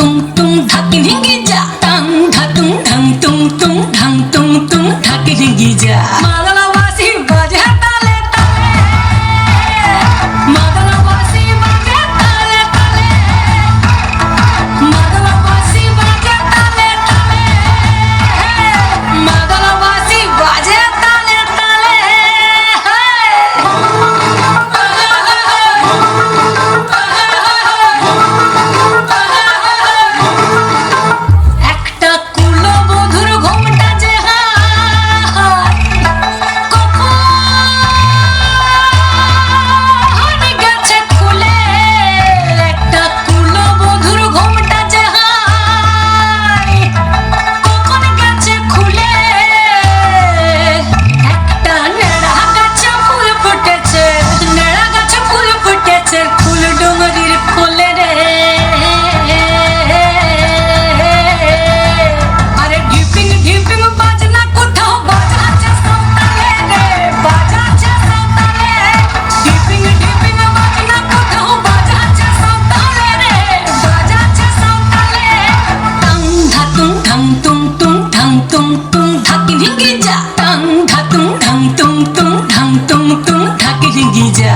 তুম তুম ধাকি ঢিঙ্গি যা টাং ধাতুং ঢং তুং তুং ঢং তুং তুং ধাকি ঢিঙ্গি যা মাদলাবাসী বাজে তালে তালে মাদলাবাসী বাজে তালে তালে মাদলাবাসী বাজে তালে তালে মাদলাবাসী বাজে তালে তালে একটা কুলবধূর ঘোমটা যে কখন গেছে খুলে একটা কুলবধূর ঘোমটা যে কখন গেছে খুলে একটা নেড়া গাছে ফুল ফুটেছে নেড়া গাছে ফুল ফুটেছে ফুল ডুঙরির ফুলে রে আরে ঢিপিং ঢিপিং বাজনা কোথাও বাজাচ্ছে সাঁওতালে রে বাজাচ্ছে সাঁওতালে ঢিপিং ঢিপিং বাজনা কোথাও বাজাচ্ছে সাঁওতালে রে বাজাচ্ছে সাঁওতালে টাং ধাতুং ঢং তুং তুং ঢং তুং তুং ধাকি ঢিঙ্গি যা টাং ধাতুং ঢং তুং তুং ঢং তুং তুং ধাকি ঢিঙ্গি যা